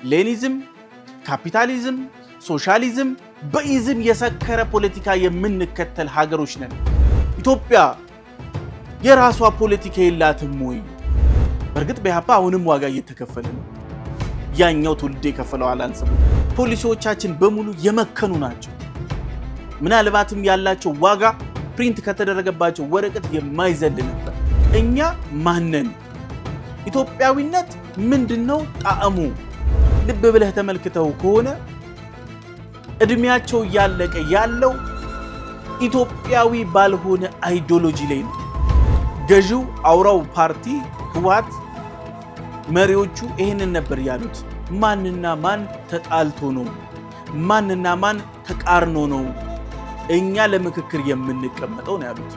ሌኒዝም፣ ካፒታሊዝም፣ ሶሻሊዝም በኢዝም የሰከረ ፖለቲካ የምንከተል ሀገሮች ነን። ኢትዮጵያ የራሷ ፖለቲካ የላትም ወይ? በርግጥ በኢህአፓ አሁንም ዋጋ እየተከፈለ ነው። ያኛው ትውልድ የከፈለው አላንስም። ፖሊሲዎቻችን በሙሉ የመከኑ ናቸው። ምናልባትም ያላቸው ዋጋ ፕሪንት ከተደረገባቸው ወረቀት የማይዘል ነበር። እኛ ማነን? ኢትዮጵያዊነት ምንድነው ጣዕሙ? ልብ ብለህ ተመልክተው ከሆነ እድሜያቸው ያለቀ ያለው ኢትዮጵያዊ ባልሆነ አይዲዮሎጂ ላይ ነው። ገዢው አውራው ፓርቲ ህወሓት መሪዎቹ ይሄንን ነበር ያሉት። ማንና ማን ተጣልቶ ነው? ማንና ማን ተቃርኖ ነው እኛ ለምክክር የምንቀመጠው ነው ያሉት።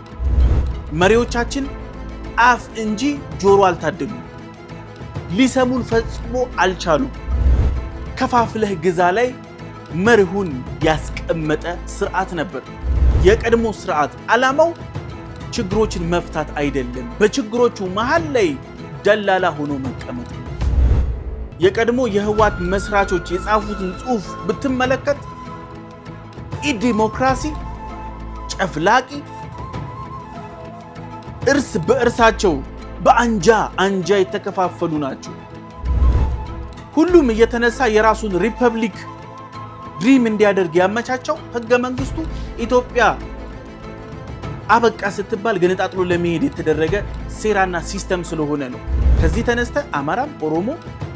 መሪዎቻችን አፍ እንጂ ጆሮ አልታደሉም። ሊሰሙን ፈጽሞ አልቻሉም። ከፋፍለህ ግዛ ላይ መርሁን ያስቀመጠ ስርዓት ነበር። የቀድሞ ስርዓት ዓላማው ችግሮችን መፍታት አይደለም፣ በችግሮቹ መሃል ላይ ደላላ ሆኖ መቀመጥ ነው። የቀድሞ የህወሓት መስራቾች የጻፉትን ጽሑፍ ብትመለከት ዲሞክራሲ ጨፍላቂ፣ እርስ በእርሳቸው በአንጃ የተከፋፈሉ ናቸው። ሁሉም እየተነሳ የራሱን ሪፐብሊክ ድሪም እንዲያደርግ ያመቻቸው ህገ መንግስቱ ኢትዮጵያ አበቃ ስትባል ገነጣጥሎ ለመሄድ የተደረገ ሴራና ሲስተም ስለሆነ ነው። ከዚህ ተነስተ አማራም፣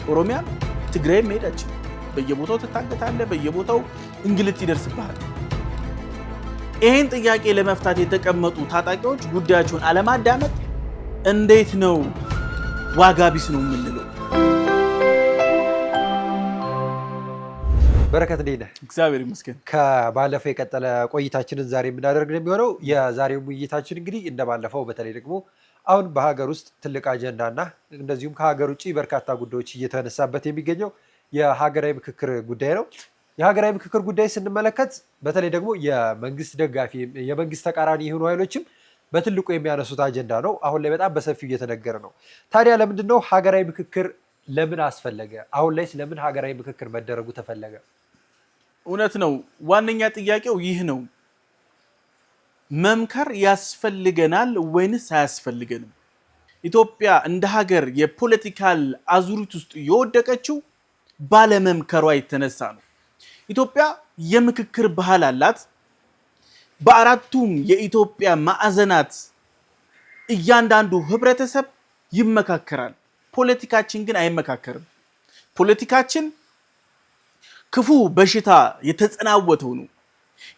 ኦሮሚያም፣ ትግራይም መሄዳችን በየቦታው ትታገታለህ፣ በየቦታው እንግልት ይደርስብሃል። ይህን ጥያቄ ለመፍታት የተቀመጡ ታጣቂዎች ጉዳያቸውን አለማዳመጥ እንዴት ነው ዋጋ ቢስ ነው የምንለው? በረከት እንዴት ነህ? እግዚአብሔር ይመስገን። ከባለፈው የቀጠለ ቆይታችንን ዛሬ የምናደርግ ነው የሚሆነው። የዛሬው ውይይታችን እንግዲህ እንደባለፈው በተለይ ደግሞ አሁን በሀገር ውስጥ ትልቅ አጀንዳና እንደዚሁም ከሀገር ውጭ በርካታ ጉዳዮች እየተነሳበት የሚገኘው የሀገራዊ ምክክር ጉዳይ ነው። የሀገራዊ ምክክር ጉዳይ ስንመለከት በተለይ ደግሞ የመንግስት ደጋፊ የመንግስት ተቃራኒ የሆኑ ኃይሎችም በትልቁ የሚያነሱት አጀንዳ ነው። አሁን ላይ በጣም በሰፊው እየተነገረ ነው። ታዲያ ለምንድነው ሀገራዊ ምክክር ለምን አስፈለገ? አሁን ላይ ለምን ሀገራዊ ምክክር መደረጉ ተፈለገ? እውነት ነው። ዋነኛ ጥያቄው ይህ ነው። መምከር ያስፈልገናል ወይንስ አያስፈልገንም? ኢትዮጵያ እንደ ሀገር የፖለቲካል አዙሪት ውስጥ የወደቀችው ባለመምከሯ የተነሳ ነው። ኢትዮጵያ የምክክር ባህል አላት። በአራቱም የኢትዮጵያ ማዕዘናት እያንዳንዱ ህብረተሰብ ይመካከራል። ፖለቲካችን ግን አይመካከርም። ፖለቲካችን ክፉ በሽታ የተጸናወተው ነው።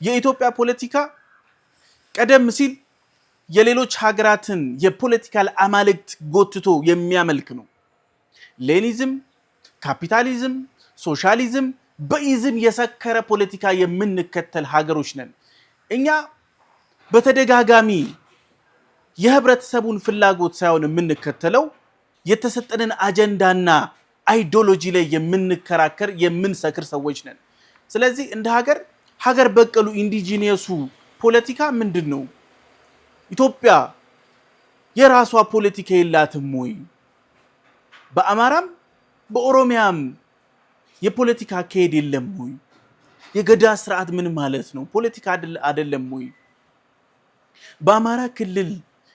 የኢትዮጵያ ፖለቲካ ቀደም ሲል የሌሎች ሀገራትን የፖለቲካል አማልክት ጎትቶ የሚያመልክ ነው። ሌኒዝም፣ ካፒታሊዝም፣ ሶሻሊዝም በኢዝም የሰከረ ፖለቲካ የምንከተል ሀገሮች ነን። እኛ በተደጋጋሚ የህብረተሰቡን ፍላጎት ሳይሆን የምንከተለው የተሰጠንን አጀንዳና አይዲዮሎጂ ላይ የምንከራከር የምንሰክር ሰዎች ነን። ስለዚህ እንደ ሀገር በቀሉ ኢንዲጂኒየሱ ፖለቲካ ምንድን ነው? ኢትዮጵያ የራሷ ፖለቲካ የላትም ወይ? በአማራም በኦሮሚያም የፖለቲካ አካሄድ የለም ወይ? የገዳ ስርዓት ምን ማለት ነው? ፖለቲካ አይደለም ወይ? በአማራ ክልል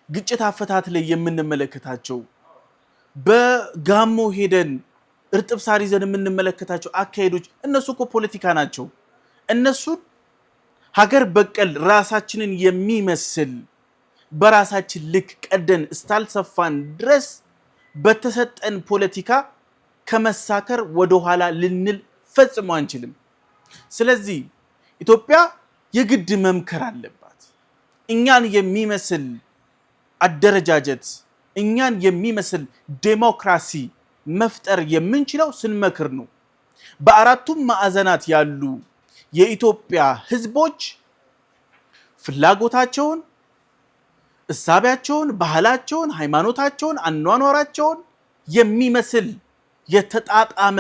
ግጭት አፈታት ላይ የምንመለከታቸው በጋሞ ሄደን እርጥብ ሳር ይዘን የምንመለከታቸው አካሄዶች እነሱ እኮ ፖለቲካ ናቸው። እነሱን ሀገር በቀል ራሳችንን የሚመስል በራሳችን ልክ ቀደን እስታልሰፋን ድረስ በተሰጠን ፖለቲካ ከመሳከር ወደኋላ ልንል ፈጽሞ አንችልም። ስለዚህ ኢትዮጵያ የግድ መምከር አለባት። እኛን የሚመስል አደረጃጀት፣ እኛን የሚመስል ዴሞክራሲ መፍጠር የምንችለው ስንመክር ነው። በአራቱም ማዕዘናት ያሉ የኢትዮጵያ ህዝቦች ፍላጎታቸውን፣ እሳቢያቸውን፣ ባህላቸውን፣ ሃይማኖታቸውን፣ አኗኗራቸውን የሚመስል የተጣጣመ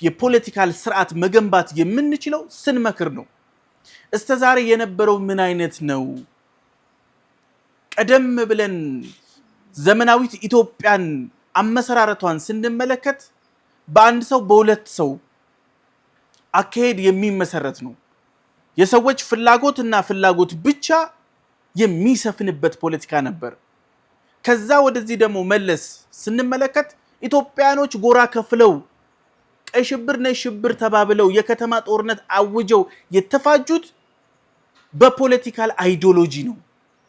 የፖለቲካል ስርዓት መገንባት የምንችለው ስንመክር ነው። እስተዛሬ የነበረው ምን አይነት ነው? ቀደም ብለን ዘመናዊት ኢትዮጵያን አመሰራረቷን ስንመለከት በአንድ ሰው በሁለት ሰው አካሄድ የሚመሰረት ነው። የሰዎች ፍላጎትና ፍላጎት ብቻ የሚሰፍንበት ፖለቲካ ነበር። ከዛ ወደዚህ ደግሞ መለስ ስንመለከት ኢትዮጵያኖች ጎራ ከፍለው ቀይ ሽብር ነጭ ሽብር ተባብለው የከተማ ጦርነት አውጀው የተፋጁት በፖለቲካል አይዲዮሎጂ ነው።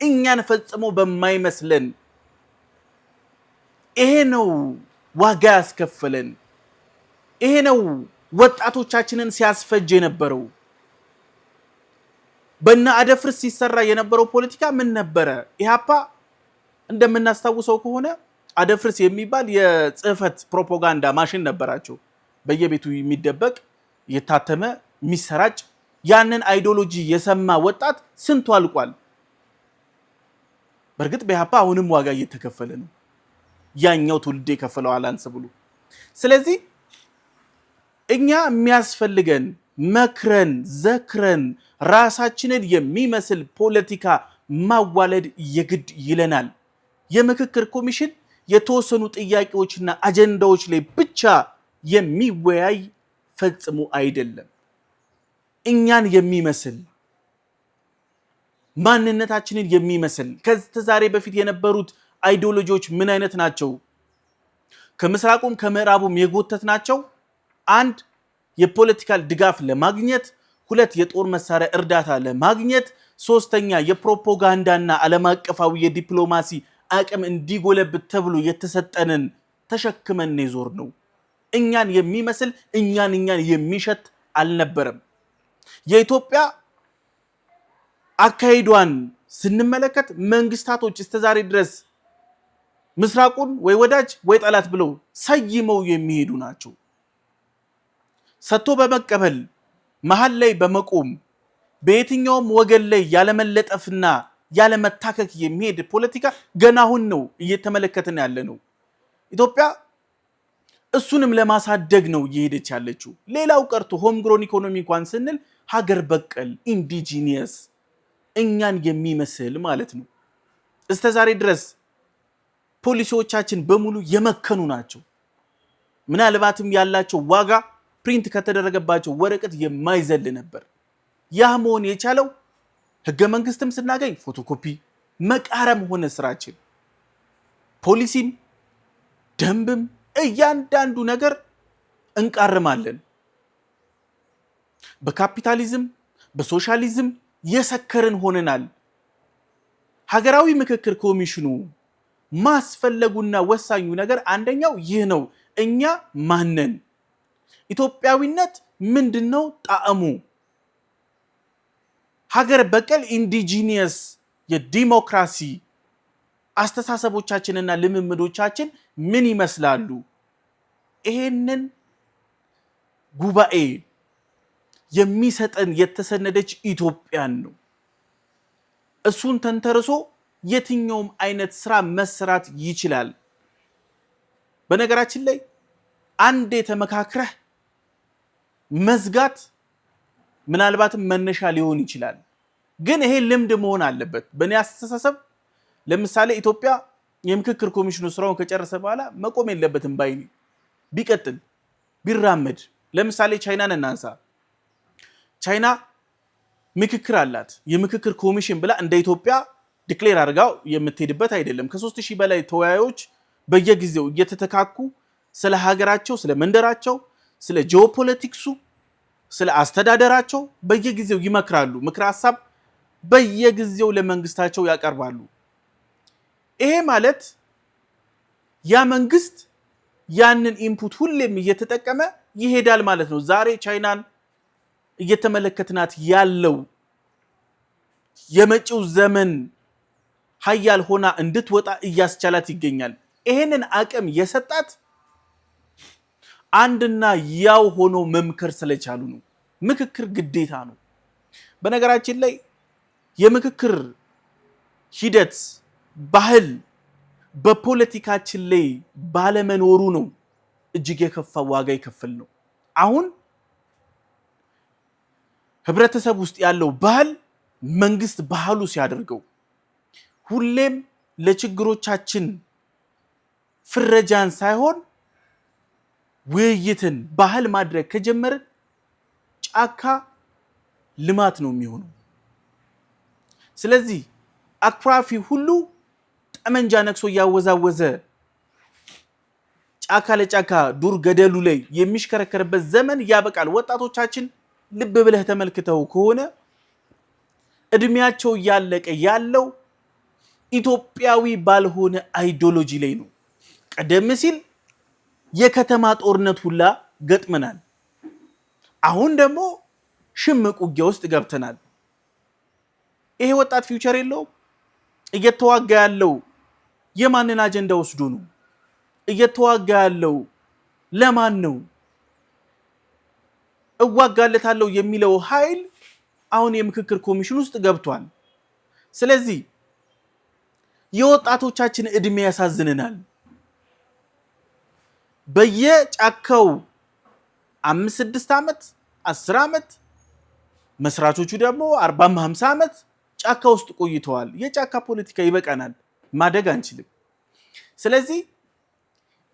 እኛን ፈጽሞ በማይመስለን ይሄ ነው ዋጋ ያስከፈለን። ይሄ ነው ወጣቶቻችንን ሲያስፈጅ የነበረው። በእነ አደፍርስ ሲሰራ የነበረው ፖለቲካ ምን ነበረ? ኢህአፓ እንደምናስታውሰው ከሆነ አደፍርስ የሚባል የጽህፈት ፕሮፓጋንዳ ማሽን ነበራቸው። በየቤቱ የሚደበቅ የታተመ የሚሰራጭ ያንን አይዲዮሎጂ የሰማ ወጣት ስንቱ አልቋል። በእርግጥ በኢህአፓ አሁንም ዋጋ እየተከፈለ ነው። ያኛው ትውልድ የከፈለው አላንስ ብሎ። ስለዚህ እኛ የሚያስፈልገን መክረን ዘክረን ራሳችንን የሚመስል ፖለቲካ ማዋለድ የግድ ይለናል። የምክክር ኮሚሽን የተወሰኑ ጥያቄዎችና አጀንዳዎች ላይ ብቻ የሚወያይ ፈጽሞ አይደለም። እኛን የሚመስል ማንነታችንን የሚመስል ከዛሬ በፊት የነበሩት አይዲዮሎጂዎች ምን አይነት ናቸው? ከምስራቁም ከምዕራቡም የጎተት ናቸው። አንድ የፖለቲካል ድጋፍ ለማግኘት፣ ሁለት የጦር መሳሪያ እርዳታ ለማግኘት፣ ሶስተኛ የፕሮፓጋንዳና ዓለም አቀፋዊ የዲፕሎማሲ አቅም እንዲጎለብት ተብሎ የተሰጠንን ተሸክመን የዞር ነው። እኛን የሚመስል እኛን የሚሸት አልነበረም። የኢትዮጵያ አካሄዷን ስንመለከት መንግስታቶች እስከዛሬ ድረስ ምስራቁን ወይ ወዳጅ ወይ ጠላት ብለው ሰይመው የሚሄዱ ናቸው። ሰጥቶ በመቀበል መሃል ላይ በመቆም በየትኛውም ወገን ላይ ያለመለጠፍና ያለመታከክ የሚሄድ ፖለቲካ ገና አሁን ነው እየተመለከትን ያለ ነው። ኢትዮጵያ እሱንም ለማሳደግ ነው እየሄደች ያለችው። ሌላው ቀርቶ ሆም ግሮን ኢኮኖሚ እንኳን ስንል ሀገር በቀል ኢንዲጂኒየስ እኛን የሚመስል ማለት ነው። እስከዛሬ ድረስ ፖሊሲዎቻችን በሙሉ የመከኑ ናቸው። ምናልባትም ያላቸው ዋጋ ፕሪንት ከተደረገባቸው ወረቀት የማይዘል ነበር። ያ መሆን የቻለው ህገ መንግስትም ስናገኝ ፎቶኮፒ መቃረም ሆነ ስራችን። ፖሊሲም ደንብም እያንዳንዱ ነገር እንቃርማለን። በካፒታሊዝም በሶሻሊዝም የሰከርን ሆነናል። ሀገራዊ ምክክር ኮሚሽኑ ማስፈለጉና ወሳኙ ነገር አንደኛው ይህ ነው። እኛ ማነን? ኢትዮጵያዊነት ምንድነው ጣዕሙ? ሀገር በቀል ኢንዲጂኒየስ የዲሞክራሲ አስተሳሰቦቻችንና ልምምዶቻችን ምን ይመስላሉ? ይሄንን ጉባኤ የሚሰጠን የተሰነደች ኢትዮጵያን ነው። እሱን ተንተርሶ የትኛውም አይነት ስራ መስራት ይችላል። በነገራችን ላይ አንዴ ተመካክረህ መዝጋት ምናልባትም መነሻ ሊሆን ይችላል፣ ግን ይሄ ልምድ መሆን አለበት። በእኔ አስተሳሰብ ለምሳሌ ኢትዮጵያ የምክክር ኮሚሽኑ ስራውን ከጨረሰ በኋላ መቆም የለበትም ባይ ነኝ። ቢቀጥል ቢራመድ። ለምሳሌ ቻይናን እናንሳ። ቻይና ምክክር አላት። የምክክር ኮሚሽን ብላ እንደ ኢትዮጵያ ዲክሌር አድርጋው የምትሄድበት አይደለም። ከ3000 በላይ ተወያዮች በየጊዜው እየተተካኩ ስለ ሀገራቸው፣ ስለ መንደራቸው፣ ስለ ጂኦፖለቲክሱ፣ ስለ አስተዳደራቸው በየጊዜው ይመክራሉ። ምክር ሀሳብ በየጊዜው ለመንግስታቸው ያቀርባሉ። ይሄ ማለት ያ መንግስት ያንን ኢንፑት ሁሌም እየተጠቀመ ይሄዳል ማለት ነው። ዛሬ ቻይናን እየተመለከትናት ያለው የመጪው ዘመን ሀያል ሆና እንድትወጣ እያስቻላት ይገኛል። ይሄንን አቅም የሰጣት አንድና ያው ሆኖ መምከር ስለቻሉ ነው። ምክክር ግዴታ ነው። በነገራችን ላይ የምክክር ሂደት ባህል በፖለቲካችን ላይ ባለመኖሩ ነው እጅግ የከፋ ዋጋ ይከፈል ነው። አሁን ህብረተሰብ ውስጥ ያለው ባህል መንግስት ባህሉ ሲያደርገው ሁሌም ለችግሮቻችን ፍረጃን ሳይሆን ውይይትን ባህል ማድረግ ከጀመርን ጫካ ልማት ነው የሚሆነው። ስለዚህ አክራፊ ሁሉ ጠመንጃ ነክሶ ያወዛወዘ ጫካ ለጫካ ዱር ገደሉ ላይ የሚሽከረከርበት ዘመን ያበቃል። ወጣቶቻችን ልብ ብለህ ተመልክተው ከሆነ እድሜያቸው ያለቀ ያለው ኢትዮጵያዊ ባልሆነ አይዲዮሎጂ ላይ ነው። ቀደም ሲል የከተማ ጦርነት ሁላ ገጥመናል። አሁን ደግሞ ሽምቅ ውጊያ ውስጥ ገብተናል። ይሄ ወጣት ፊውቸር የለውም። እየተዋጋ ያለው የማንን አጀንዳ ወስዶ ነው? እየተዋጋ ያለው ለማን ነው? እዋጋለታለሁ የሚለው ኃይል አሁን የምክክር ኮሚሽን ውስጥ ገብቷል። ስለዚህ የወጣቶቻችን እድሜ ያሳዝነናል። በየጫካው 5-6 ዓመት 10 ዓመት መስራቾቹ ደግሞ 40-50 ዓመት ጫካ ውስጥ ቆይተዋል። የጫካ ፖለቲካ ይበቃናል፣ ማደግ አንችልም። ስለዚህ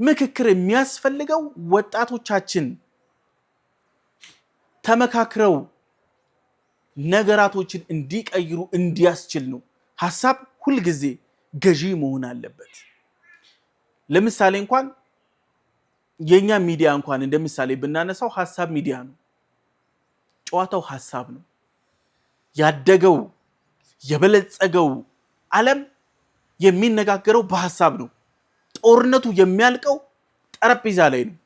ምክክር የሚያስፈልገው ወጣቶቻችን ተመካክረው ነገራቶችን እንዲቀይሩ እንዲያስችል ነው። ሐሳብ ሁልጊዜ ገዢ መሆን አለበት። ለምሳሌ እንኳን የኛ ሚዲያ እንኳን እንደምሳሌ ብናነሳው ሐሳብ ሚዲያ ነው። ጨዋታው ሐሳብ ነው። ያደገው የበለጸገው ዓለም የሚነጋገረው በሐሳብ ነው። ጦርነቱ የሚያልቀው ጠረጴዛ ላይ ነው።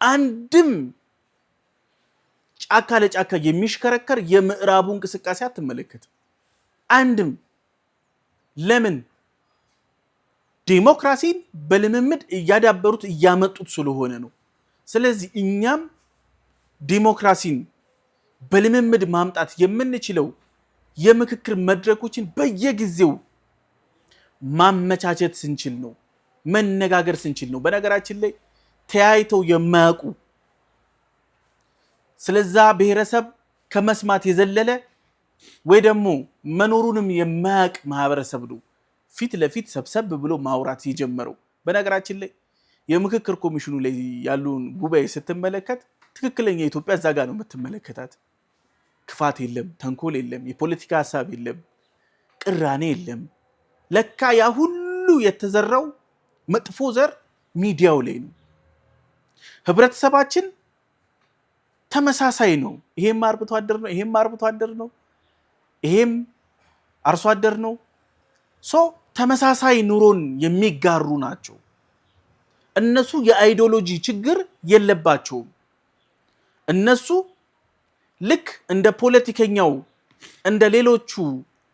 አንድም ጫካ ለጫካ የሚሽከረከር የምዕራቡ እንቅስቃሴ አትመለከትም። አንድም ለምን? ዲሞክራሲን በልምምድ እያዳበሩት እያመጡት ስለሆነ ነው። ስለዚህ እኛም ዲሞክራሲን በልምምድ ማምጣት የምንችለው የምክክር መድረኮችን በየጊዜው ማመቻቸት ስንችል ነው፣ መነጋገር ስንችል ነው። በነገራችን ላይ ተያይተው የማያውቁ ስለዛ ብሔረሰብ ከመስማት የዘለለ ወይ ደግሞ መኖሩንም የማያውቅ ማህበረሰብ ነው ፊት ለፊት ሰብሰብ ብሎ ማውራት የጀመረው። በነገራችን ላይ የምክክር ኮሚሽኑ ላይ ያሉን ጉባኤ ስትመለከት ትክክለኛ ኢትዮጵያ እዛ ጋር ነው የምትመለከታት። ክፋት የለም፣ ተንኮል የለም፣ የፖለቲካ ሀሳብ የለም፣ ቅራኔ የለም። ለካ ያ ሁሉ የተዘራው መጥፎ ዘር ሚዲያው ላይ ነው። ህብረተሰባችን ተመሳሳይ ነው። ይሄም አርብቶ አደር ነው፣ ይሄም አርብቶ አደር ነው፣ ይሄም አርሶ አደር ነው። ተመሳሳይ ኑሮን የሚጋሩ ናቸው። እነሱ የአይዲዮሎጂ ችግር የለባቸውም። እነሱ ልክ እንደ ፖለቲከኛው እንደ ሌሎቹ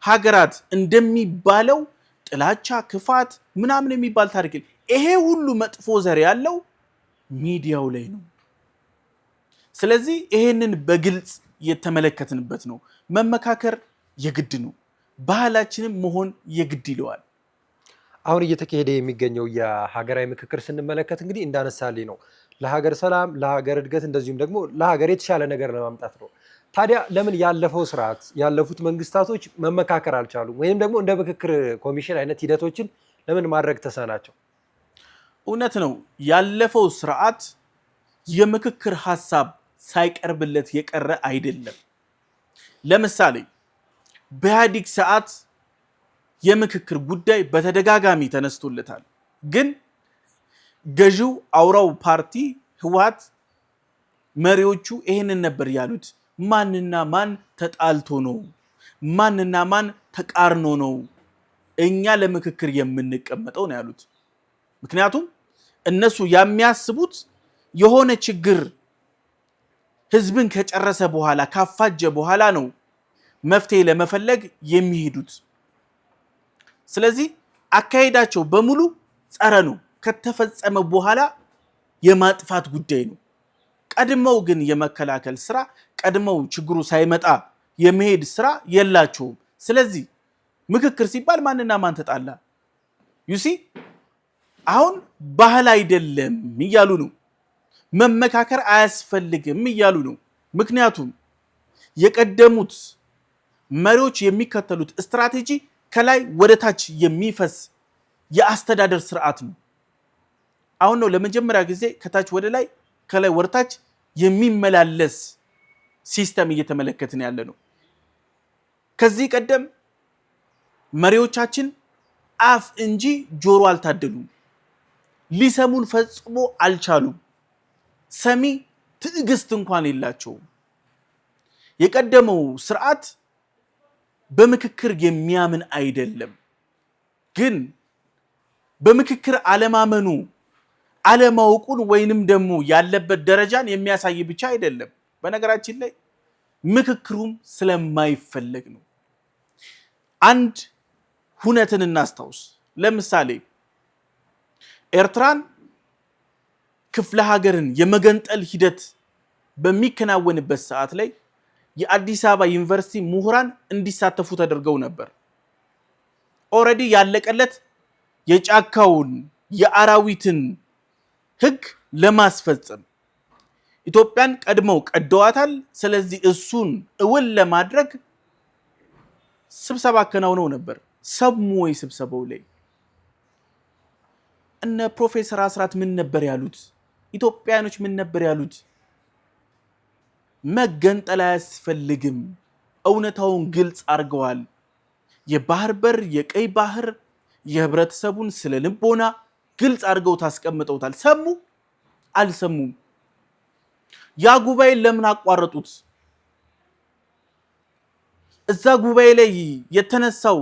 ሀገራት እንደሚባለው ጥላቻ፣ ክፋት ምናምን የሚባል ታሪክ ይሄ ሁሉ መጥፎ ዘር ያለው ሚዲያው ላይ ነው። ስለዚህ ይሄንን በግልጽ የተመለከትንበት ነው። መመካከር የግድ ነው። ባህላችንም መሆን የግድ ይለዋል። አሁን እየተካሄደ የሚገኘው የሀገራዊ ምክክር ስንመለከት እንግዲህ እንዳነሳልኝ ነው ለሀገር ሰላም፣ ለሀገር እድገት እንደዚሁም ደግሞ ለሀገር የተሻለ ነገር ለማምጣት ነው። ታዲያ ለምን ያለፈው ስርዓት ያለፉት መንግስታቶች መመካከር አልቻሉም? ወይም ደግሞ እንደ ምክክር ኮሚሽን አይነት ሂደቶችን ለምን ማድረግ ተሳናቸው? እውነት ነው። ያለፈው ስርዓት የምክክር ሀሳብ ሳይቀርብለት የቀረ አይደለም። ለምሳሌ በኢህአዴግ ሰዓት የምክክር ጉዳይ በተደጋጋሚ ተነስቶለታል። ግን ገዢው አውራው ፓርቲ ህወሓት መሪዎቹ ይሄንን ነበር ያሉት። ማንና ማን ተጣልቶ ነው? ማንና ማን ተቃርኖ ነው እኛ ለምክክር የምንቀመጠው ነው ያሉት። ምክንያቱም እነሱ የሚያስቡት የሆነ ችግር ህዝብን ከጨረሰ በኋላ ካፋጀ በኋላ ነው መፍትሄ ለመፈለግ የሚሄዱት። ስለዚህ አካሄዳቸው በሙሉ ጸረ ነው። ከተፈጸመ በኋላ የማጥፋት ጉዳይ ነው። ቀድመው ግን የመከላከል ስራ፣ ቀድመው ችግሩ ሳይመጣ የመሄድ ስራ የላቸውም። ስለዚህ ምክክር ሲባል ማንና ማን ተጣላ ዩሲ አሁን ባህል አይደለም እያሉ ነው። መመካከር አያስፈልግም እያሉ ነው። ምክንያቱም የቀደሙት መሪዎች የሚከተሉት ስትራቴጂ ከላይ ወደ ታች የሚፈስ የአስተዳደር ስርዓት ነው። አሁን ነው ለመጀመሪያ ጊዜ ከታች ወደ ላይ ከላይ ወርታች የሚመላለስ ሲስተም እየተመለከትን ያለ ነው። ከዚህ ቀደም መሪዎቻችን አፍ እንጂ ጆሮ አልታደሉም። ሊሰሙን ፈጽሞ አልቻሉም። ሰሚ ትዕግስት እንኳን የላቸውም። የቀደመው ስርዓት በምክክር የሚያምን አይደለም። ግን በምክክር አለማመኑ አለማውቁን ወይንም ደግሞ ያለበት ደረጃን የሚያሳይ ብቻ አይደለም። በነገራችን ላይ ምክክሩም ስለማይፈለግ ነው። አንድ ሁነትን እናስታውስ። ለምሳሌ ኤርትራን ክፍለ ሀገርን የመገንጠል ሂደት በሚከናወንበት ሰዓት ላይ የአዲስ አበባ ዩኒቨርሲቲ ምሁራን እንዲሳተፉ ተደርገው ነበር። ኦልሬዲ ያለቀለት የጫካውን የአራዊትን ህግ ለማስፈጸም ኢትዮጵያን ቀድመው ቀደዋታል። ስለዚህ እሱን እውን ለማድረግ ስብሰባ አከናውነው ነበር። ሰሙ ወይ? ስብሰባው ላይ እነ ፕሮፌሰር አስራት ምን ነበር ያሉት? ኢትዮጵያኖች ምን ነበር ያሉት? መገንጠል አያስፈልግም። እውነታውን ግልጽ አድርገዋል። የባህር በር፣ የቀይ ባህር፣ የህብረተሰቡን ስለ ልቦና ግልጽ አድርገው ታስቀምጠውታል። ሰሙ? አልሰሙም። ያ ጉባኤ ለምን አቋረጡት? እዛ ጉባኤ ላይ የተነሳው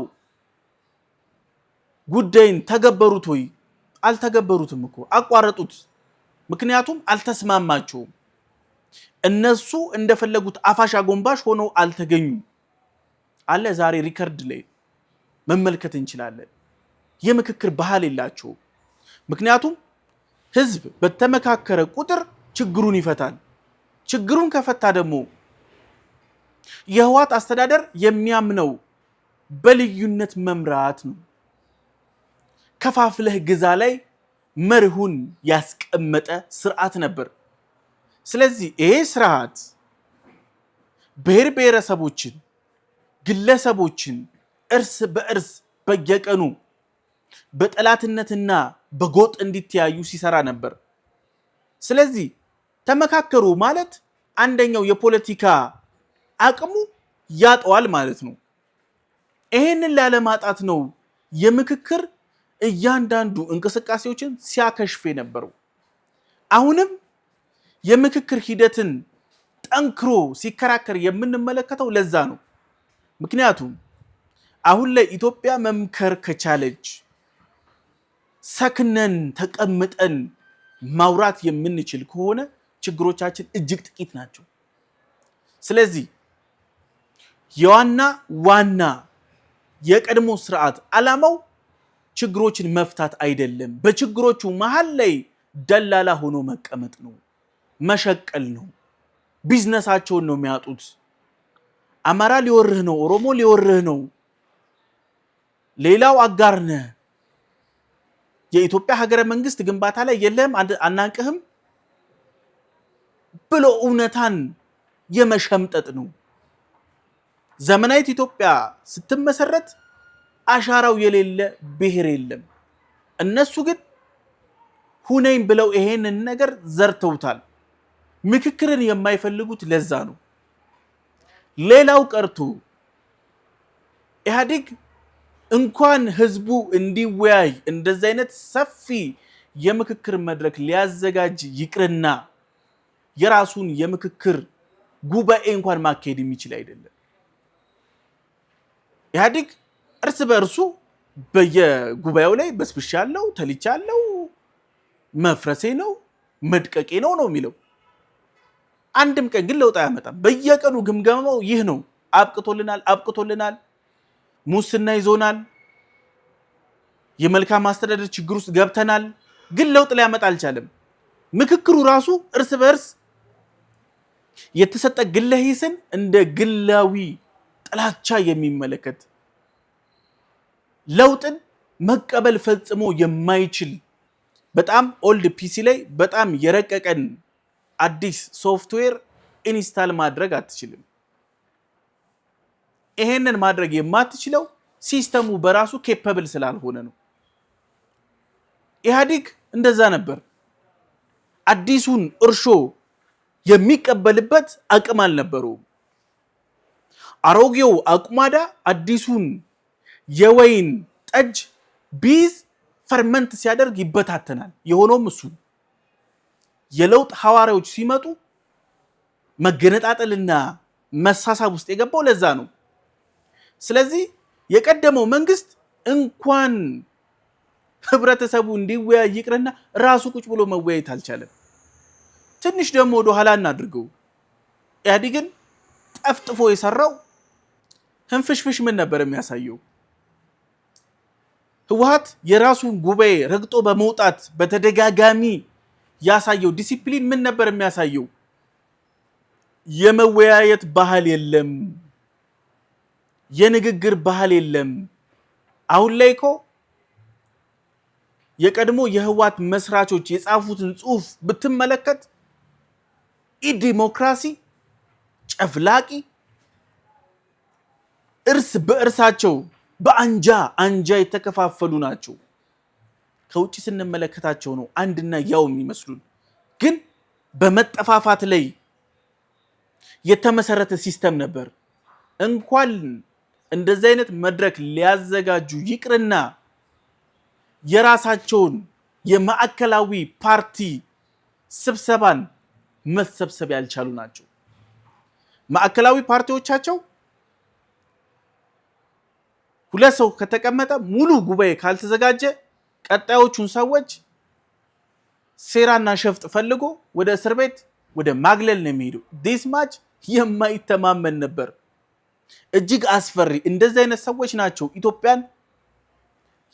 ጉዳይን ተገበሩት ወይ? አልተገበሩትም እኮ አቋረጡት። ምክንያቱም አልተስማማቸውም። እነሱ እንደፈለጉት አፋሽ አጎንባሽ ሆነው አልተገኙም። አለ ዛሬ ሪከርድ ላይ መመልከት እንችላለን። የምክክር ባህል የላቸውም። ምክንያቱም ህዝብ በተመካከረ ቁጥር ችግሩን ይፈታል። ችግሩን ከፈታ ደግሞ የህወሓት አስተዳደር የሚያምነው በልዩነት መምራት ነው። ከፋፍለህ ግዛ ላይ መርሁን ያስቀመጠ ስርዓት ነበር። ስለዚህ ይሄ ስርዓት ብሔር ብሔረሰቦችን፣ ግለሰቦችን እርስ በእርስ በየቀኑ በጠላትነትና በጎጥ እንዲተያዩ ሲሰራ ነበር። ስለዚህ ተመካከሩ ማለት አንደኛው የፖለቲካ አቅሙ ያጠዋል ማለት ነው። ይሄንን ላለማጣት ነው የምክክር እያንዳንዱ እንቅስቃሴዎችን ሲያከሽፍ የነበረው። አሁንም የምክክር ሂደትን ጠንክሮ ሲከራከር የምንመለከተው ለዛ ነው። ምክንያቱም አሁን ላይ ኢትዮጵያ መምከር ከቻለች ሰክነን ተቀምጠን ማውራት የምንችል ከሆነ ችግሮቻችን እጅግ ጥቂት ናቸው። ስለዚህ ዋና የቀድሞ ስርዓት ዓላማው ችግሮችን መፍታት አይደለም። በችግሮቹ መሃል ላይ ደላላ ሆኖ መቀመጥ ነው፣ መሸቀል ነው። ቢዝነሳቸውን ነው የሚያጡት። አማራ ሊወርህ ነው፣ ኦሮሞ ሊወርህ ነው፣ ሌላው አጋር ነህ፣ የኢትዮጵያ ሀገረ መንግስት ግንባታ ላይ የለህም፣ አናንቅህም ብሎ እውነታን የመሸምጠጥ ነው። ዘመናዊት ኢትዮጵያ ስትመሰረት አሻራው የሌለ ብሔር የለም። እነሱ ግን ሁነኝ ብለው ይሄንን ነገር ዘርተውታል። ምክክርን የማይፈልጉት ለዛ ነው። ሌላው ቀርቶ ኢህአዴግ እንኳን ህዝቡ እንዲወያይ እንደዚህ አይነት ሰፊ የምክክር መድረክ ሊያዘጋጅ ይቅርና የራሱን የምክክር ጉባኤ እንኳን ማካሄድ የሚችል አይደለም። ኢህአዴግ እርስ በእርሱ በየጉባኤው ላይ በስብሻለሁ፣ ተልቻለሁ፣ መፍረሴ ነው፣ መድቀቄ ነው የሚለው። አንድም ቀን ግን ለውጥ አያመጣም። በየቀኑ ግምገማው ይህ ነው። አብቅቶልናል፣ ሙስና ይዞናል፣ የመልካም አስተዳደር ችግር ውስጥ ገብተናል። ግን ለውጥ ሊያመጣ አልቻለም። ምክክሩ ራሱ እርስ በእርስ የተሰጠ ግለ ሂስን እንደ ግላዊ ጥላቻ የሚመለከት ለውጥን መቀበል ፈጽሞ የማይችል በጣም ኦልድ ፒሲ ላይ በጣም የረቀቀን አዲስ ሶፍትዌር ኢንስታል ማድረግ አትችልም። ይሄንን ማድረግ የማትችለው ሲስተሙ በራሱ ኬፐብል ስላልሆነ ነው። ኢህአዴግ እንደዛ ነበር። አዲሱን እርሾ የሚቀበልበት አቅም አልነበረውም። አሮጌው አቁማዳ አዲሱን የወይን ጠጅ ቢዝ ፈርመንት ሲያደርግ ይበታተናል። የሆነውም እሱ የለውጥ ሐዋርያዎች ሲመጡ መገነጣጠልና መሳሳብ ውስጥ የገባው ለዛ ነው። ስለዚህ የቀደመው መንግስት እንኳን ህብረተሰቡ እንዲወያይ ይቅርና ራሱ ቁጭ ብሎ መወያየት አልቻለም። ትንሽ ደግሞ ወደ ኋላ እናድርገው። ኢህአዴግን ጠፍጥፎ የሰራው ህንፍሽፍሽ ምን ነበር የሚያሳየው? ህወሓት የራሱን ጉባኤ ረግጦ በመውጣት በተደጋጋሚ ያሳየው ዲሲፕሊን ምን ነበር የሚያሳየው? የመወያየት ባህል የለም፣ የንግግር ባህል የለም። አሁን ላይ እኮ የቀድሞ የህወሓት መስራቾች የጻፉትን ጽሁፍ ብትመለከት ዲሞክራሲ ጨፍላቂ፣ እርስ በእርሳቸው በአንጃ የተከፋፈሉ ናቸው። ከውጭ ስንመለከታቸው ነው አንድና ያው የሚመስሉን፣ ግን በመጠፋፋት ላይ የተመሰረተ ሲስተም ነበር። እንኳን እንደዚህ አይነት መድረክ ሊያዘጋጁ ይቅርና የራሳቸውን የማዕከላዊ ፓርቲ ስብሰባን መሰብሰብ ያልቻሉ ናቸው። ማዕከላዊ ፓርቲዎቻቸው ሁለት ሰው ከተቀመጠ ሙሉ ጉባኤ ካልተዘጋጀ ቀጣዮቹን ሰዎች ሴራና ሸፍጥ ፈልጎ ወደ እስር ቤት ወደ ማግለል ነው የሚሄደው። ዲስ ማች የማይተማመን ነበር። እጅግ አስፈሪ። እንደዚህ አይነት ሰዎች ናቸው ኢትዮጵያን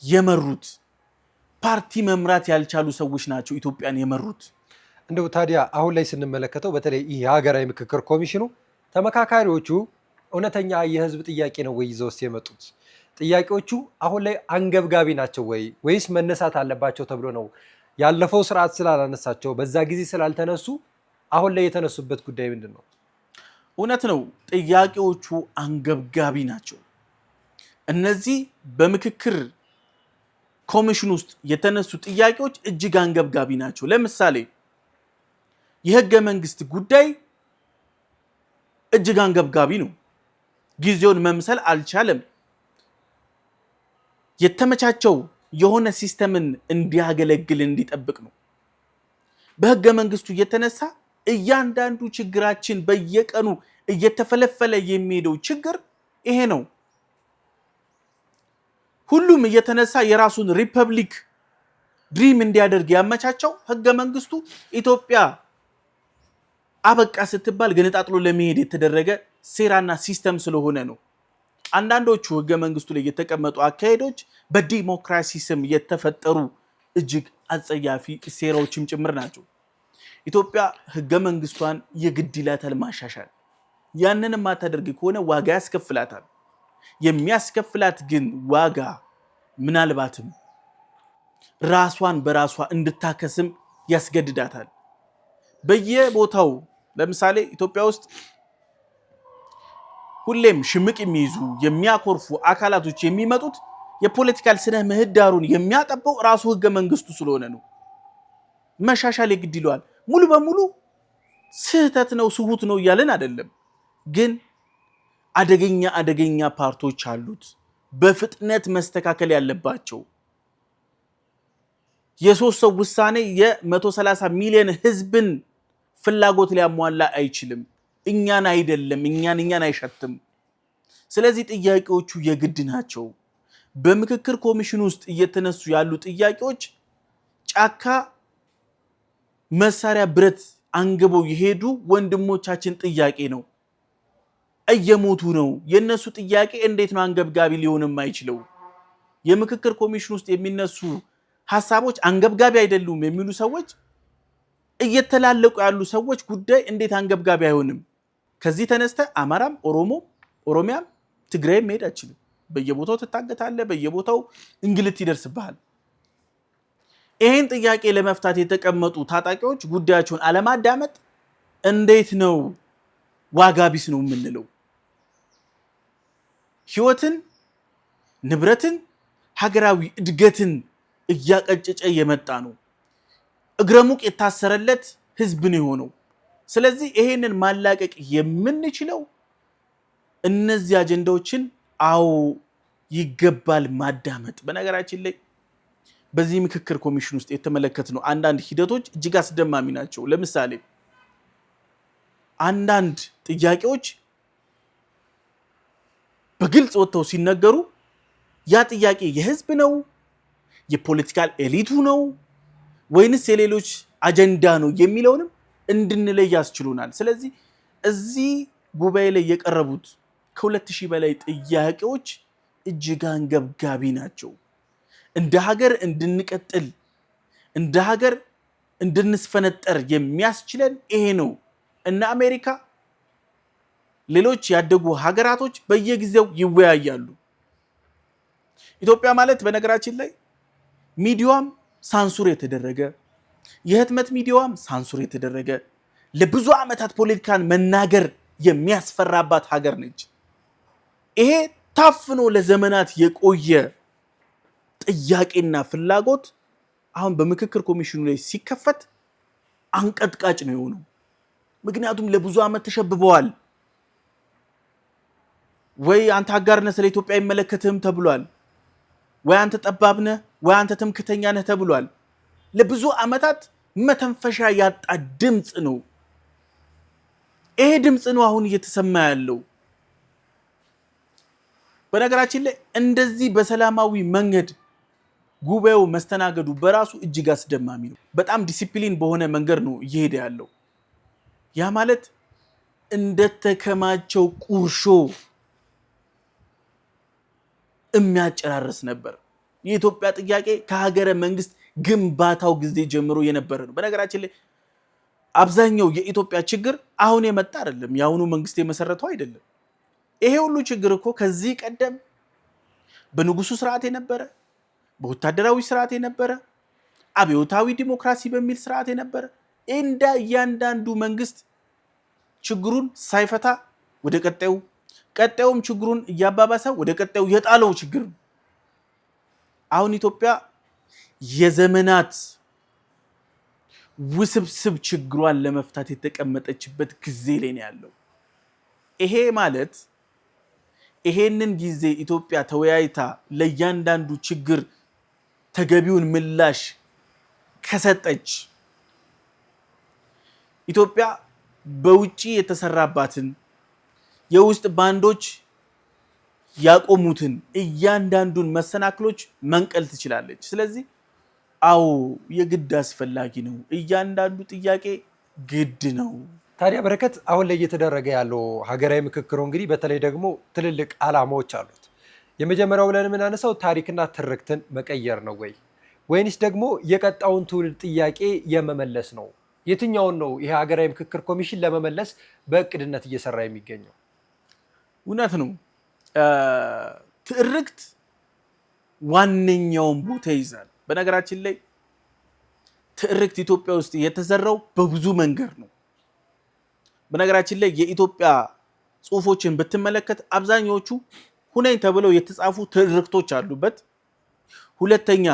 የመሩት። ፓርቲ መምራት ያልቻሉ ሰዎች ናቸው ኢትዮጵያን የመሩት። እንደው ታዲያ አሁን ላይ ስንመለከተው በተለይ ይህ የሀገራዊ ምክክር ኮሚሽኑ ተመካካሪዎቹ እውነተኛ የህዝብ ጥያቄ ነው ወይ ይዘውስ የመጡት? ጥያቄዎቹ አሁን ላይ አንገብጋቢ ናቸው ወይስ መነሳት አለባቸው ተብሎ ነው? ያለፈው ስርዓት ስላላነሳቸው በዛ ጊዜ ስላልተነሱ አሁን ላይ የተነሱበት ጉዳይ ምንድን ነው? እውነት ነው፣ ጥያቄዎቹ አንገብጋቢ ናቸው። እነዚህ በምክክር ኮሚሽን ውስጥ የተነሱ ጥያቄዎች እጅግ አንገብጋቢ ናቸው። ለምሳሌ የህገ መንግስት ጉዳይ እጅግ አንገብጋቢ ነው። ጊዜውን መምሰል አልቻለም። የተመቻቸው የሆነ ሲስተምን እንዲያገለግል እንዲጠብቅ ነው። በህገ መንግስቱ የተነሳ እያንዳንዱ ችግራችን በየቀኑ እየተፈለፈለ የሚሄደው ችግር ይሄ ነው። ሁሉም እየተነሳ የራሱን ሪፐብሊክ ድሪም እንዲያደርግ ያመቻቸው ህገ መንግስቱ ኢትዮጵያ አበቃ ስትባል ገነጣጥሎ ለመሄድ የተደረገ ሴራና ሲስተም ስለሆነ ነው። አንዳንዶቹ ህገ መንግስቱ ላይ የተቀመጡ አካሄዶች በዲሞክራሲ ስም የተፈጠሩ እጅግ አጸያፊ ሴራዎችም ጭምር ናቸው። ኢትዮጵያ ህገ መንግስቷን የግድ ይላታል ማሻሻል። ያንንም ማታደርግ ከሆነ ዋጋ ያስከፍላታል። የሚያስከፍላት ግን ዋጋ ምናልባትም ራሷን በራሷ እንድታከስም ያስገድዳታል። በየቦታው ለምሳሌ ኢትዮጵያ ውስጥ ሁሌም ሽምቅ የሚይዙ የሚያኮርፉ አካላቶች የሚመጡት የፖለቲካል ስነ ምህዳሩን የሚያጠበው ራሱ ህገ መንግስቱ ስለሆነ ነው። መሻሻል የግድ ይለዋል። ሙሉ በሙሉ ስህተት ነው ስሁት ነው እያለን አይደለም፣ ግን አደገኛ ፓርቶች አሉት በፍጥነት መስተካከል ያለባቸው። የሶስት ሰው ውሳኔ የ130 ሚሊዮን ህዝብን ፍላጎት ሊያሟላ አይችልም። እኛን አይደለም፣ እኛን አይሸትም። ስለዚህ ጥያቄዎቹ የግድ ናቸው። በምክክር ኮሚሽን ውስጥ እየተነሱ ያሉ ጥያቄዎች ጫካ መሳሪያ ብረት አንግበው የሄዱ ወንድሞቻችን ጥያቄ ነው። እየሞቱ ነው። የነሱ ጥያቄ እንዴት ነው አንገብጋቢ ሊሆን የማይችለው? የምክክር ኮሚሽን ውስጥ የሚነሱ ሐሳቦች አንገብጋቢ አይደሉም የሚሉ ሰዎች፣ እየተላለቁ ያሉ ሰዎች ጉዳይ እንዴት አንገብጋቢ አይሆንም? ከዚህ ተነስተ አማራም፣ ኦሮሚያም፣ ትግራይም መሄድ አይችልም። በየቦታው ትታገታለህ፣ በየቦታው እንግልት ይደርስብሃል። ይህን ጥያቄ ለመፍታት የተቀመጡ ታጣቂዎች ጉዳያቸውን አለማዳመጥ እንዴት ነው ዋጋ ቢስ ነው የምንለው? ህይወትን፣ ንብረትን፣ ሀገራዊ እድገትን እያቀጨጨ የመጣ ነው። እግረሙቅ የታሰረለት ህዝብ ነው የሆነው። ስለዚህ ይሄንን ማላቀቅ የምንችለው እነዚህ አጀንዳዎችን ይገባል ማዳመጥ። በነገራችን ላይ በዚህ ምክክር ኮሚሽን ውስጥ የተመለከትነው አንዳንድ ሂደቶች እጅግ አስደማሚ ናቸው። ለምሳሌ አንዳንድ ጥያቄዎች በግልጽ ወጥተው ሲነገሩ ያ ጥያቄ የህዝብ ነው፣ የፖለቲካል ኤሊቱ ነው ወይንስ የሌሎች አጀንዳ ነው የሚለውንም እንድንለይ ያስችሉናል። ስለዚህ እዚህ ጉባኤ ላይ የቀረቡት ከ2000 በላይ ጥያቄዎች እጅግ አንገብጋቢ ናቸው። እንደ ሀገር እንድንቀጥል እንደ ሀገር እንድንስፈነጠር የሚያስችለን ይሄ ነው እና አሜሪካ ሌሎች ያደጉ ሀገራቶች በየጊዜው ይወያያሉ። ኢትዮጵያ ማለት በነገራችን ላይ ሚዲያዋም ሳንሱር የተደረገ የህትመት ሚዲያዋም ሳንሱር የተደረገ ለብዙ ዓመታት ፖለቲካን መናገር የሚያስፈራባት ሀገር ነች። ይሄ ታፍኖ ለዘመናት የቆየ ጥያቄና ፍላጎት አሁን በምክክር ኮሚሽኑ ላይ ሲከፈት አንቀጥቃጭ ነው የሆነው። ምክንያቱም ለብዙ ዓመት ተሸብበዋል። ወይ አንተ አጋርነህ ስለ ኢትዮጵያ አይመለከትህም ተብሏል፣ ወይ አንተ ጠባብ ነህ፣ ወይ አንተ ትምክተኛ ነህ ተብሏል። ለብዙ ዓመታት መተንፈሻ ያጣ ድምፅ ነው። ይሄ ድምፅ ነው አሁን እየተሰማ ያለው። በነገራችን ላይ እንደዚህ በሰላማዊ መንገድ ጉባኤው መስተናገዱ በራሱ እጅግ አስደማሚ ነው። በጣም ዲሲፕሊን በሆነ መንገድ ነው እየሄደ ያለው። ያ ማለት እንደተከማቸው ቁርሾ የሚያጨራርስ ነበር። የኢትዮጵያ ጥያቄ ከሀገረ መንግስት ግንባታው ጊዜ ጀምሮ የነበረ ነው። በነገራችን ላይ አብዛኛው የኢትዮጵያ ችግር አሁን የመጣ አይደለም፣ የአሁኑ መንግስት የመሰረተው አይደለም። ይሄ ሁሉ ችግር እኮ ከዚህ ቀደም በንጉሱ ስርዓት የነበረ፣ በወታደራዊ ስርዓት የነበረ፣ አብዮታዊ ዲሞክራሲ በሚል ስርዓት የነበረ እንደ እያንዳንዱ መንግስት ችግሩን ሳይፈታ ወደ ቀጣዩም ችግሩን እያባባሰ ወደ ቀጣዩ የጣለው ችግር ነው። አሁን ኢትዮጵያ የዘመናት ውስብስብ ችግሯን ለመፍታት የተቀመጠችበት ጊዜ ላይ ነው ያለው። ይሄ ማለት ይሄንን ጊዜ ኢትዮጵያ ተወያይታ ለእያንዳንዱ ችግር ተገቢውን ምላሽ ከሰጠች ኢትዮጵያ በውጪ የተሰራባትን የውስጥ ባንዶች ያቆሙትን እያንዳንዱን መሰናክሎች መንቀል ትችላለች። ስለዚህ የግድ አስፈላጊ ነው። እያንዳንዱ ጥያቄ ግድ ነው። ታዲያ በረከት፣ አሁን ላይ እየተደረገ ያለው ሀገራዊ ምክክሩ እንግዲህ በተለይ ደግሞ ትልልቅ ዓላማዎች አሉት። የመጀመሪያው ብለን የምናነሳው ታሪክና ትርክትን መቀየር ነው ወይንስ ደግሞ የቀጣውን ትውልድ ጥያቄ የመመለስ ነው? የትኛውን ነው ይሄ ሀገራዊ ምክክር ኮሚሽን ለመመለስ በእቅድነት እየሰራ የሚገኘው? እውነት ነው። ትርክት ዋነኛውን ቦታ ይይዛል። በነገራችን ላይ ትርክት ኢትዮጵያ ውስጥ የተዘራው በብዙ መንገድ ነው። በነገራችን ላይ የኢትዮጵያ ጽሁፎችን ብትመለከት አብዛኛዎቹ ሁነኝ ተብለው የተጻፉ ትርክቶች አሉበት። ሁለተኛ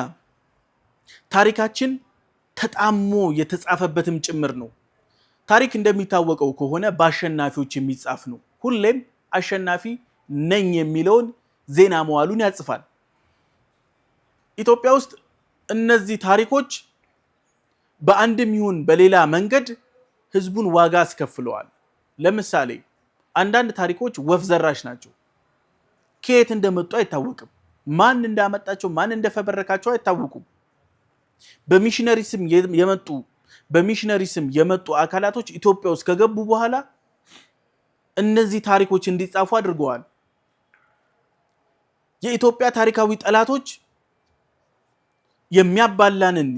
ታሪካችን ተጣሞ የተጻፈበትም ጭምር ነው። ታሪክ እንደሚታወቀው ከሆነ በአሸናፊዎች የሚጻፍ ነው። ሁሌም አሸናፊ ነኝ የሚለውን ዜና መዋሉን ያጽፋል። ኢትዮጵያ ውስጥ እነዚህ ታሪኮች በአንድም ይሁን በሌላ መንገድ ህዝቡን ዋጋ አስከፍለዋል። ለምሳሌ አንዳንድ ታሪኮች ወፍ ዘራሽ ናቸው። ከየት እንደመጡ አይታወቅም። ማን እንዳመጣቸው ማን እንደፈበረካቸው አይታወቁም። በሚሽነሪ ስም የመጡ አካላቶች ኢትዮጵያ ውስጥ ከገቡ በኋላ እነዚህ ታሪኮች እንዲጻፉ አድርገዋል። የኢትዮጵያ ታሪካዊ ጠላቶች የሚያባላንን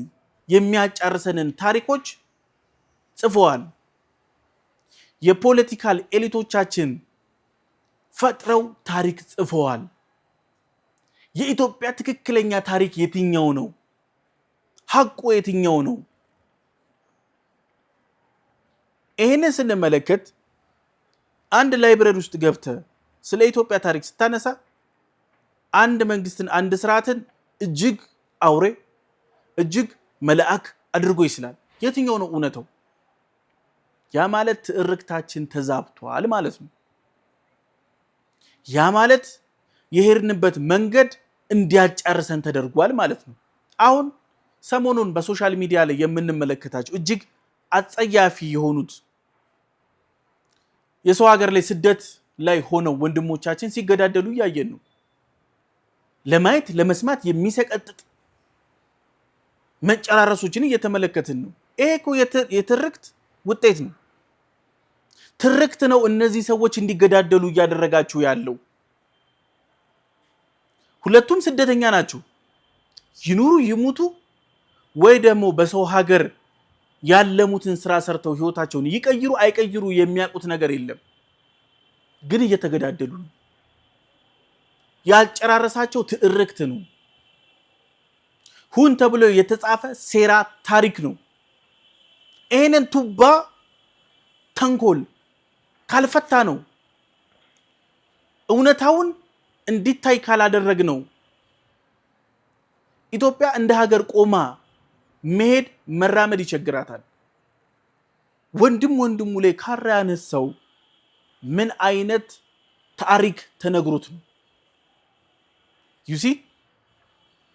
የሚያጫርሰንን ታሪኮች ጽፈዋል። የፖለቲካል ኤሊቶቻችን ፈጥረው ታሪክ ጽፈዋል። የኢትዮጵያ ትክክለኛ ታሪክ የትኛው ነው? ሐቁ የትኛው ነው? ይሄንን ስንመለከት አንድ ላይብረሪ ውስጥ ገብተህ ስለ ኢትዮጵያ ታሪክ ስታነሳ አንድ መንግስትን አንድ ስርዓትን እጅግ አውሬ እጅግ መልአክ አድርጎ ይስላል። የትኛው ነው እውነታው? ያ ማለት ትርክታችን ተዛብቷል ማለት ነው። ያ ማለት የሄድንበት መንገድ እንዲያጫርሰን ተደርጓል ማለት ነው። አሁን ሰሞኑን በሶሻል ሚዲያ ላይ የምንመለከታቸው እጅግ አጸያፊ የሆኑት የሰው ሀገር ላይ ስደት ላይ ሆነው ወንድሞቻችን ሲገዳደሉ እያየን ነው። ለማየት ለመስማት የሚሰቀጥጥ መጨራረሶችን እየተመለከትን ነው። ይሄ እኮ የትርክት ውጤት ነው። ትርክት ነው እነዚህ ሰዎች እንዲገዳደሉ እያደረጋቸው ያለው። ሁለቱም ስደተኛ ናቸው። ይኑሩ ይሙቱ ወይ ደግሞ በሰው ሀገር ያለሙትን ስራ ሰርተው ህይወታቸውን ይቀይሩ አይቀይሩ የሚያውቁት ነገር የለም። ግን እየተገዳደሉ ነው። ያጨራረሳቸው ትርክት ነው። ሁን ተብሎ የተጻፈ ሴራ ታሪክ ነው። ይሄንን ቱባ ተንኮል ካልፈታ ነው እውነታውን እንዲታይ ካላደረግ ነው ኢትዮጵያ እንደ ሀገር ቆማ መሄድ መራመድ ይቸግራታል። ወንድሙ ላይ ካራ ያነሳው ምን አይነት ታሪክ ተነግሮት ነው? ዩሲ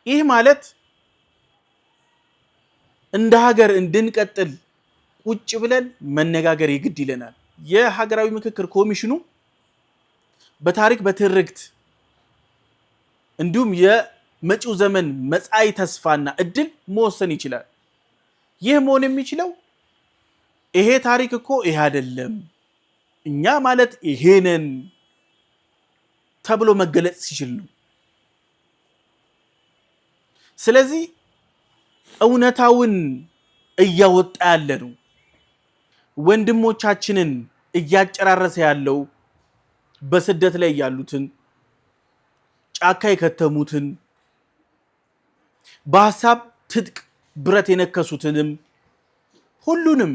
ይህ ማለት እንደ ሀገር እንድንቀጥል ቁጭ ብለን መነጋገር ይግድ ይለናል። የሀገራዊ ምክክር ኮሚሽኑ በታሪክ በትርክት እንዲሁም የመጪው ዘመን መጻኢ ተስፋና እድል መወሰን ይችላል። ይህ መሆን የሚችለው ይሄ ታሪክ እኮ ይሄ አይደለም እኛ ማለት ይሄ ነን ተብሎ መገለጽ ሲችል ነው። ስለዚህ እውነታውን እያወጣ ያለ ነው። ወንድሞቻችንን እያጨራረሰ ያለው በስደት ላይ ያሉትን ጫካ የከተሙትን በሐሳብ ትጥቅ ብረት የነከሱትንም ሁሉንም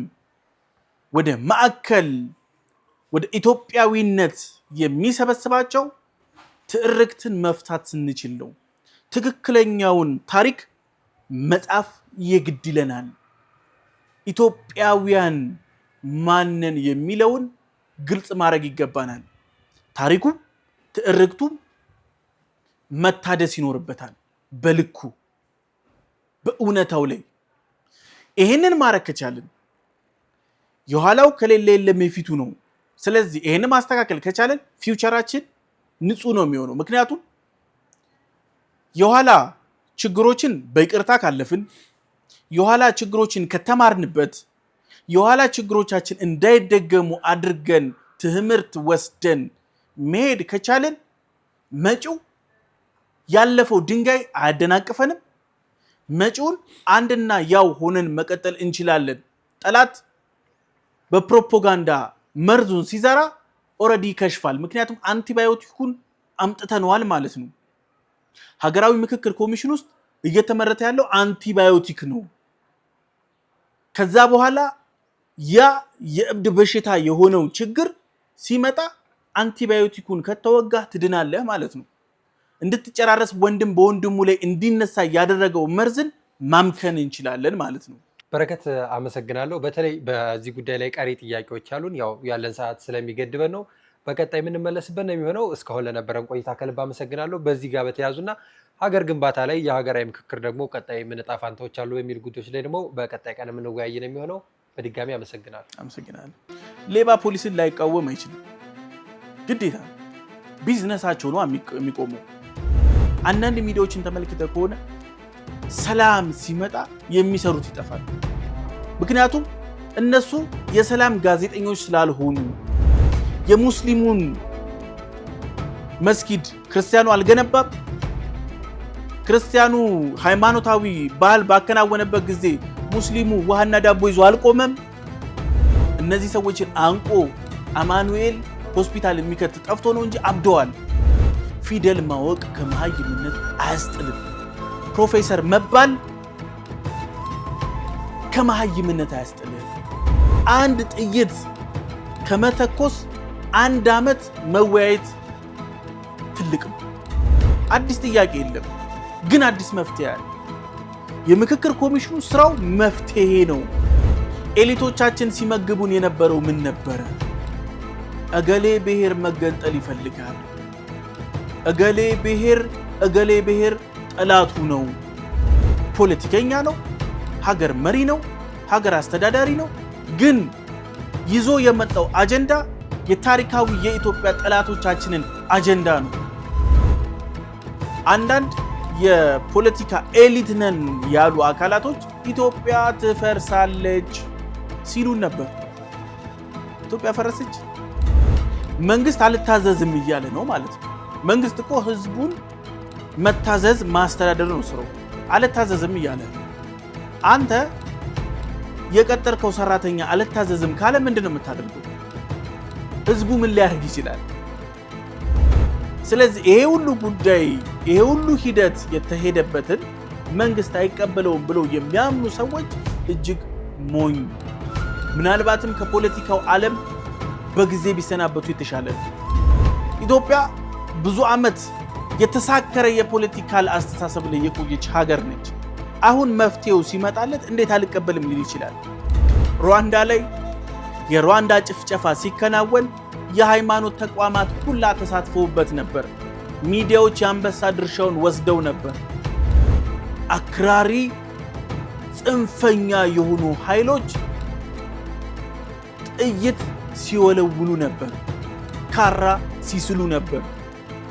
ወደ ማዕከል ወደ ኢትዮጵያዊነት የሚሰበስባቸው ትርክትን መፍታት ስንችል ነው። ትክክለኛውን ታሪክ መጻፍ የግድ ይለናል። ኢትዮጵያውያን ማንን የሚለውን ግልጽ ማድረግ ይገባናል። ታሪኩ ትርክቱ መታደስ ይኖርበታል። በልኩ በእውነታው ላይ ይሄንን ማድረግ ከቻልን የኋላው ከሌለ የለም የፊቱ ነው። ስለዚህ ይሄንን ማስተካከል ከቻልን ፊውቸራችን ንጹህ ነው የሚሆነው። ምክንያቱም የኋላ ችግሮችን በይቅርታ ካለፍን፣ የኋላ ችግሮችን ከተማርንበት፣ የኋላ ችግሮቻችን እንዳይደገሙ አድርገን ትምህርት ወስደን መሄድ ከቻልን መጪው ያለፈው ድንጋይ አያደናቅፈንም። መጪውን አንድና ያው ሆነን መቀጠል እንችላለን። ጠላት በፕሮፓጋንዳ መርዙን ሲዘራ ኦልሬዲ ይከሽፋል። ምክንያቱም አንቲባዮቲኩን አምጥተነዋል ማለት ነው። ሀገራዊ ምክክር ኮሚሽን ውስጥ እየተመረተ ያለው አንቲባዮቲክ ነው። ከዛ በኋላ ያ የእብድ በሽታ የሆነው ችግር ሲመጣ አንቲባዮቲኩን ከተወጋ ትድናለህ ማለት ነው። እንድትጨራረስ ወንድም በወንድሙ ላይ እንዲነሳ ያደረገው መርዝን ማምከን እንችላለን ማለት ነው። በረከት አመሰግናለሁ። በተለይ በዚህ ጉዳይ ላይ ቀሪ ጥያቄዎች አሉን። ያው ያለን ሰዓት ስለሚገድበን ነው። በቀጣይ የምንመለስበት ነው የሚሆነው። እስካሁን ለነበረን ቆይታ ከልብ አመሰግናለሁ። በዚህ ጋር በተያዙና ሀገር ግንባታ ላይ የሀገራዊ ምክክር ደግሞ ቀጣይ ምን ዕጣ ፈንታዎች አሉ የሚሉ ጉዳዮች ላይ ደግሞ በቀጣይ ቀን የምንወያይ ነው የሚሆነው። በድጋሚ አመሰግናለሁ። ሌባ ፖሊስን ላይቃወም አይችልም። ግዴታ ቢዝነሳቸው ነው የሚቆመው። አንዳንድ ሚዲያዎችን ተመልክተ ከሆነ ሰላም ሲመጣ የሚሰሩት ይጠፋል። ምክንያቱም እነሱ የሰላም ጋዜጠኞች ስላልሆኑ የሙስሊሙን መስጊድ ክርስቲያኑ አልገነባም። ክርስቲያኑ ሃይማኖታዊ ባህል ባከናወነበት ጊዜ ሙስሊሙ ውሃና ዳቦ ይዞ አልቆመም። እነዚህ ሰዎችን አንቆ አማኑኤል ሆስፒታል የሚከት ጠፍቶ ነው እንጂ አብደዋል። ፊደል ማወቅ ከመሃይምነት አያስጥልም። ፕሮፌሰር መባል ከመሃይምነት አያስጥልም። አንድ ጥይት ከመተኮስ 1 ዓመት መወያየት ትልቅ ነው። አዲስ ጥያቄ የለም፣ ግን አዲስ መፍትሄ አለ። የምክክር ኮሚሽኑ ስራው መፍትሄ ነው። ኤሊቶቻችን ሲመግቡን የነበረው ምን ነበረ? እገሌ ብሔር መገንጠል ይፈልጋል፣ እገሌ ብሔር ጠላቱ ነው፣ ፖለቲከኛ ነው፣ ሀገር መሪ ነው፣ ሀገር አስተዳዳሪ ነው። ግን ይዞ የመጣው አጀንዳ የታሪካዊ የኢትዮጵያ ጠላቶቻችንን አጀንዳ ነው። አንዳንድ የፖለቲካ ኤሊት ነን ያሉ አካላቶች ኢትዮጵያ ትፈርሳለች ሲሉን ነበር። ኢትዮጵያ ፈረሰች? መንግስት አልታዘዝም እያለ ነው ማለት ነው። መንግስት እኮ ህዝቡን መታዘዝ ማስተዳደር ነው ስራው። አልታዘዝም እያለ አንተ የቀጠርከው ሰራተኛ አልታዘዝም ካለ ምንድነው የምታደርገው? ህዝቡ ምን ሊያደርግ ይችላል? ስለዚህ ይሄ ሁሉ ጉዳይ ይሄ ሁሉ ሂደት የተሄደበትን መንግስት አይቀበለውም ብለው የሚያምኑ ሰዎች እጅግ ሞኝ፣ ምናልባትም ከፖለቲካው ዓለም በጊዜ ቢሰናበቱ የተሻለ ነው። ኢትዮጵያ ብዙ ዓመት የተሳከረ የፖለቲካል አስተሳሰብ ላይ የቆየች ሀገር ነች። አሁን መፍትሄው ሲመጣለት እንዴት አልቀበልም ሊል ይችላል? ሩዋንዳ ላይ የሩዋንዳ ጭፍጨፋ ሲከናወን የሃይማኖት ተቋማት ሁላ ተሳትፈውበት ነበር። ሚዲያዎች የአንበሳ ድርሻውን ወስደው ነበር። አክራሪ ጽንፈኛ የሆኑ ኃይሎች ጥይት ሲወለውሉ ነበር፣ ካራ ሲስሉ ነበር።